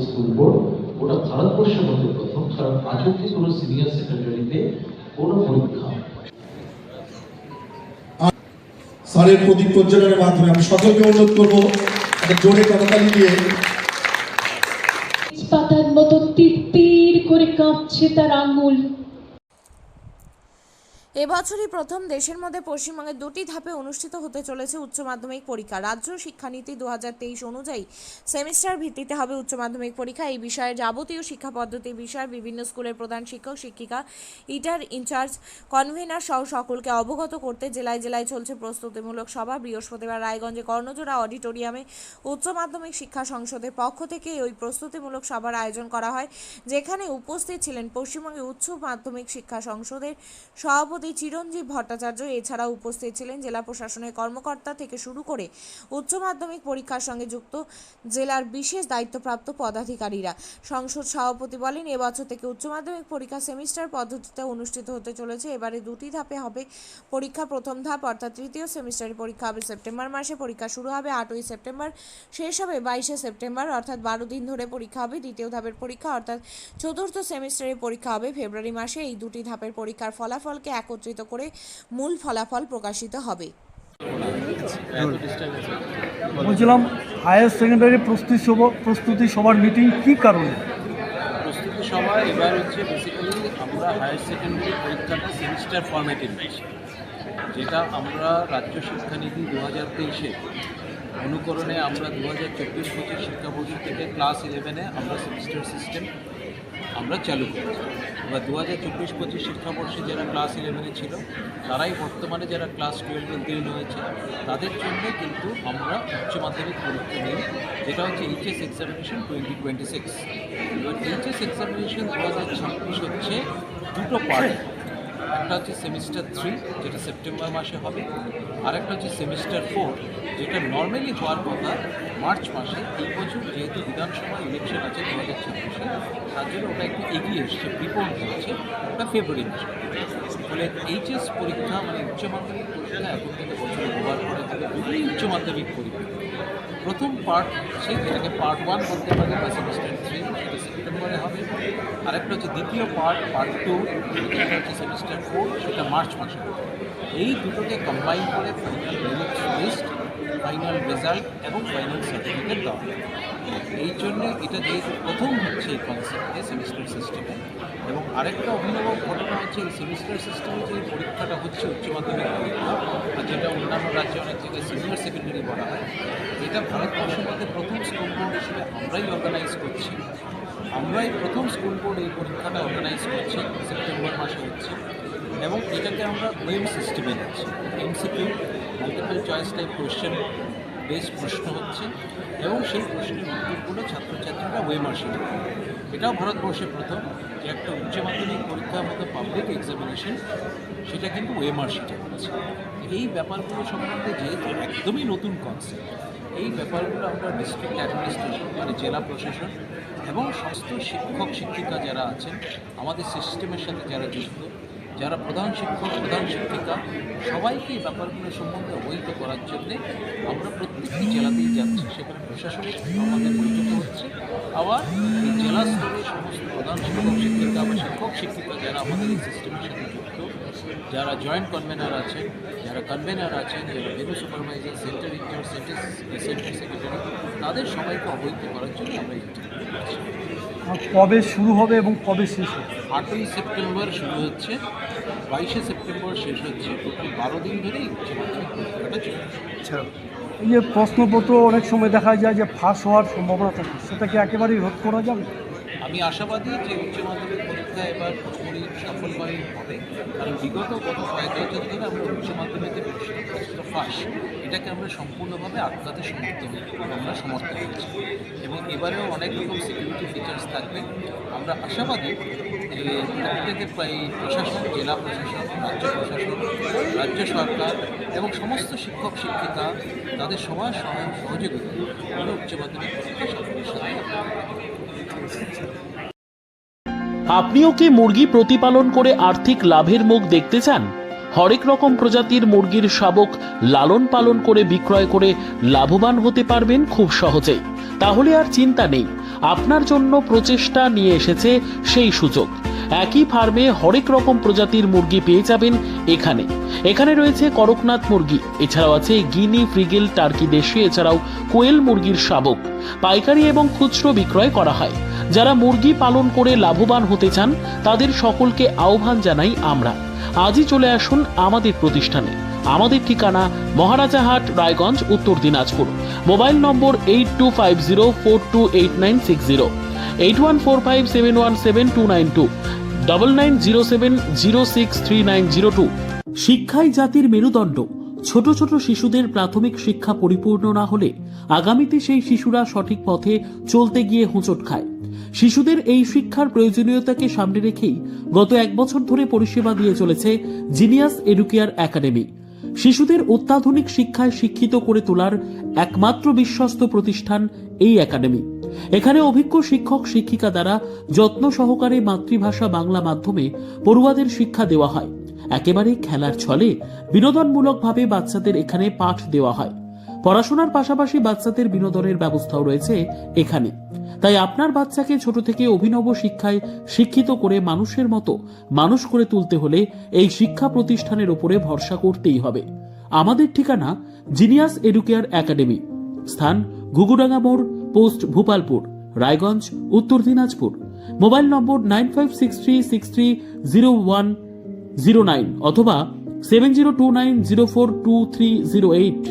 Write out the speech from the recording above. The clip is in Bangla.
স্কুল বোর্ড ওটা ভারতবর্ষের মধ্যে প্রথম, কারণ আজ অব্দি কোনো সিনিয়র সেকেন্ডারিতে কোনো পরীক্ষা স্যারের প্রদীপ প্রজ্বলনের মাধ্যমে আমি সকলকে অনুরোধ করবো একটা জোরে করতালি দিয়ে। পাতার মতো তীর করে কাঁপছে তার আঙুল। এবছরই প্রথম দেশের মধ্যে পশ্চিমবঙ্গের দুটি ধাপে অনুষ্ঠিত হতে চলেছে উচ্চ মাধ্যমিক পরীক্ষা। রাজ্য শিক্ষানীতি 2023 অনুযায়ী সেমিস্টার ভিত্তিতে হবে উচ্চ মাধ্যমিক পরীক্ষা। এই বিষয়ে যাবতীয় শিক্ষা পদ্ধতি বিষয়ে বিভিন্ন স্কুলের প্রধান শিক্ষক শিক্ষিকা, ইটার ইনচার্জ, কনভেনার সহ সকলকে অবগত করতে জেলায় জেলায় চলছে প্রস্তুতিমূলক সভা। বৃহস্পতিবার রায়গঞ্জে কর্ণজোড়া অডিটোরিয়ামে উচ্চ মাধ্যমিক শিক্ষা সংসদের পক্ষ থেকে ওই প্রস্তুতিমূলক সভার আয়োজন করা হয়, যেখানে উপস্থিত ছিলেন পশ্চিমবঙ্গের উচ্চ মাধ্যমিক শিক্ষা সংসদের সভাপতি চিরঞ্জীব ভট্টাচার্য। এছাড়াও উপস্থিত ছিলেন জেলা প্রশাসনের কর্মকর্তা থেকে শুরু করে উচ্চ মাধ্যমিক পরীক্ষার সঙ্গে যুক্ত জেলার বিশেষ দায়িত্বপ্রাপ্ত পদাধিকারীরা। সংসদ সভাপতি বলেন, এবছর থেকে উচ্চ মাধ্যমিক পরীক্ষা সেমিস্টার পদ্ধতিতে অনুষ্ঠিত হতে চলেছে। এবারে দুটি ধাপে হবে পরীক্ষা। প্রথম ধাপ অর্থাৎ তৃতীয় সেমিস্টারের পরীক্ষা হবে সেপ্টেম্বর মাসে। পরীক্ষা শুরু হবে 8ই সেপ্টেম্বর, শেষ হবে 22শে সেপ্টেম্বর, অর্থাৎ 12 দিন ধরে পরীক্ষা হবে। দ্বিতীয় ধাপের পরীক্ষা অর্থাৎ চতুর্থ সেমিস্টারের পরীক্ষা হবে ফেব্রুয়ারি মাসে। এই দুটি ধাপের পরীক্ষার ফলাফলকে একত্রিত করে মূল ফলাফল প্রকাশিত হবে। বলছিলাম হায়ার সেকেন্ডারি প্রস্তুতি সভার মিটিং কী কারণে? প্রস্তুতি সভা এবার হচ্ছে বেসিক্যালি আমরা হায়ার সেকেন্ডারি পরীক্ষাটা সেমিস্টার ফরম্যাটে নিয়েছি, যেটা আমরা রাজ্য শিক্ষানীতি 2023-এ অনুকরণে আমরা 2024-25 শিক্ষাবর্ষ থেকে ক্লাস 11-এ আমরা সেমিস্টার সিস্টেম আমরা চালু করেছি। এবার 2024-25 শিক্ষাবর্ষে যারা ক্লাস 11-এ ছিল তারাই বর্তমানে যারা ক্লাস 12-এ উত্তীর্ণ হয়েছে তাদের জন্য কিন্তু আমরা উচ্চ মাধ্যমিক পরীক্ষা নিই, যেটা হচ্ছে এইচএস এক্সামিনেশন 2026। এবার এইচএস এক্সামিনেশন 2026 হচ্ছে দুটো পার্ট, একটা হচ্ছে সেমিস্টার 3 যেটা সেপ্টেম্বর মাসে হবে, আর একটা হচ্ছে সেমিস্টার 4 যেটা নর্মালি হওয়ার কথা মার্চ মাসে। এই বছর যেহেতু বিধানসভা ইলেকশন আছে 2026-এ, তার জন্য ওটা একটু এগিয়ে এসছে, প্রিপোন হচ্ছে, ওটা ফেব্রুয়ারি মাসে। ফলে এইচএস পরীক্ষা মানে উচ্চ মাধ্যমিক পরীক্ষা এখন থেকে বছরে দুবার করে হবে দুটোই উচ্চ মাধ্যমিক পরীক্ষা। প্রথম পার্ট সেই যেটাকে পার্ট 1 বলতে পারে বা সেমিস্টার 3 সেটা সেপ্টেম্বরে হবে, আরেকটা হচ্ছে দ্বিতীয় পার্ট 2 সেটা হচ্ছে সেমিস্টার 4 সেটা মার্চ মাসে হবে। এই দুটোকে কম্বাইন করে final merit list, final result এবং ফাইনাল সার্টিফিকেট দেওয়া হবে। এই জন্যে এটা যেহেতু প্রথম হচ্ছে এই কনসেপ্টে সেমিস্টার সিস্টেমে, এবং আরেকটা অভিনব ঘটনা হচ্ছে এই সেমিস্টার সিস্টেমে যে পরীক্ষাটা হচ্ছে উচ্চ মাধ্যমিক পরীক্ষা, আর যেটা অন্যান্য রাজ্যে অনেক জায়গায় সিনিয়র সেকেন্ডারি বলা হয়, এটা ভারতবর্ষের মধ্যে প্রথম স্কুল বোর্ড হিসেবে আমরাই অর্গানাইজ করছি। আমরাই প্রথম স্কুল বোর্ড এই পরীক্ষাটা অর্গানাইজ করছি, সেপ্টেম্বর মাসে হচ্ছে, এবং এটাকে আমরা ওয়েম সিস্টেমে যাচ্ছি। MCQ multiple choice type question বেশ প্রশ্ন হচ্ছে, এবং সেই প্রশ্নের উত্তরগুলো ছাত্রছাত্রীরা ওয়েমার্শিটে পাবে। এটাও ভারতবর্ষে প্রথম যে একটা উচ্চ মাধ্যমিক পরীক্ষার মতো পাবলিক এক্সামিনেশন সেটা কিন্তু ওয়েমার্শিটে হচ্ছে। এই ব্যাপারগুলো সম্বন্ধে যেহেতু একদমই নতুন কনসেপ্ট, এই ব্যাপারগুলো আমরা ডিস্ট্রিক্ট অ্যাডমিনিস্ট্রেশন মানে জেলা প্রশাসন এবং সমস্ত শিক্ষক শিক্ষিকা যারা আছেন আমাদের সিস্টেমের সাথে যারা যুক্ত, যারা প্রধান শিক্ষক প্রধান শিক্ষিকা, সবাইকে এই ব্যাপারগুলো সম্বন্ধে অবহিত করার জন্যে আমরা প্রত্যেকটি জেলাতেই যাচ্ছি। সেখানে প্রশাসনিক আমাদের বৈঠক হচ্ছে, আবার এই জেলা স্তরে সমস্ত প্রধান শিক্ষক শিক্ষিকা বা শিক্ষক শিক্ষিকা যারা আমাদের এই সিস্টেমের সাথে যুক্ত, যারা জয়েন্ট কনভেনার আছেন, যারা কনভেনার আছেন, যারা venue supervisor, centre incharge, centre secretary, তাদের সবাইকে অবহিত করার জন্য আমরা এই অ্যাক্টিভিটি করছি। কবে শুরু হবে এবং কবে শেষ হবে? 8ই সেপ্টেম্বর শুরু হচ্ছে, 22শে সেপ্টেম্বর শেষ হচ্ছে। টোটাল 12 দিন ধরেই উচ্চ মাধ্যমিক পরীক্ষাটা চলছে। আচ্ছা, এই যে প্রশ্নপত্র অনেক সময় দেখা যায় যে ফাঁস হওয়ার সম্ভাবনা থাকে, সেটা কি একেবারেই রোধ করা যাবে? আমি আশাবাদী যে উচ্চ মাধ্যমিক পরীক্ষা এবার পুরোপুরি সফলভাবে হবে, কারণ গত কয়েক বছর ধরে আমরা উচ্চ মাধ্যমিকের প্রশ্নপত্র ফাঁস এটাকে আমরা সম্পূর্ণভাবে আটকাতে সমর্থ হয়েছি, এবং এবারেও অনেক রকম সিকিউরিটি ফিচার্স থাকবে। আমরা আশাবাদী যে প্রত্যেকের প্রায় প্রশাসন, জেলা প্রশাসন, রাজ্য প্রশাসন, রাজ্য সরকার এবং সমস্ত শিক্ষক শিক্ষিকা তাদের সবার সহযোগিতা আমরা উচ্চ মাধ্যমিক পরীক্ষা সাফল্যের সাথে। আপনিও কি মুরগি প্রতিপালন করে আর্থিক লাভের মুখ দেখতে চান? হরেক রকম প্রজাতির মুরগির শাবক লালন পালন করে বিক্রয় করে লাভবান হতে পারবেন খুব সহজেই। তাহলে আর চিন্তা নেই, আপনার জন্য প্রচেষ্টা নিয়ে এসেছে সেই সুযোগ। একই ফার্মে হরেক রকম প্রজাতির মুরগি পেয়ে যাবেন এখানে রয়েছে করকনাথ মুরগি, এছাড়াও আছে গিনি, ফ্রিগেল, টার্কি দেশি, এছাড়াও কোয়েল মুরগির শাবক। পাইকারি এবং খুচরো বিক্রয় করা হয়। যারা মুরগি পালন করে লাভবান হতে চান তাদের সকলকে আহ্বান জানাই আমরা। আজই চলে আসুন আমাদের প্রতিষ্ঠানে। আমাদের ঠিকানা মহারাজাহাট, রায়গঞ্জ, উত্তর দিনাজপুর। মোবাইল নম্বর 8250428960, 8145717292, 9907063902। শিক্ষাই জাতির মেরুদণ্ড। ছোট ছোট শিশুদের প্রাথমিক শিক্ষা পরিপূর্ণ না হলে আগামীতে সেই শিশুরা সঠিক পথে চলতে গিয়ে হোঁচট খায়। শিশুদের এই শিক্ষার প্রয়োজনীয়তাকে সামনে রেখেই গত 1 বছর ধরে পরিষেবা দিয়ে চলেছে জিনিয়াস এডুকেয়ার একাডেমি। শিশুদের অত্যাধুনিক শিক্ষায় শিক্ষিত করে তোলার একমাত্র বিশ্বস্ত প্রতিষ্ঠান এই একাডেমি। এখানে অভিজ্ঞ শিক্ষক শিক্ষিকা দ্বারা যত্ন সহকারে মাতৃভাষা বাংলা মাধ্যমে পড়ুয়াদের শিক্ষা দেওয়া হয়। একেবারে খেলার ছলে বিনোদনমূলকভাবে বাচ্চাদের এখানে পাঠ দেওয়া হয়। পড়াশোনার পাশাপাশি বাচ্চাদের বিনোদনের ব্যবস্থাও রয়েছে এখানে। তাই আপনার বাচ্চাকে ছোট থেকে অভিনব শিক্ষায় শিক্ষিত করে মানুষের মতো মানুষ করে তুলতে হলে এই শিক্ষা প্রতিষ্ঠানের উপরে ভরসা করতেই হবে। আমাদের ঠিকানা জিনিয়াস এডুকেয়ার একাডেমি, স্থান ঘুঘুডাঙ্গা মোড়, পোস্ট ভূপালপুর, রায়গঞ্জ, উত্তর দিনাজপুর। মোবাইল নম্বর 9563630109 অথবা 7029042308।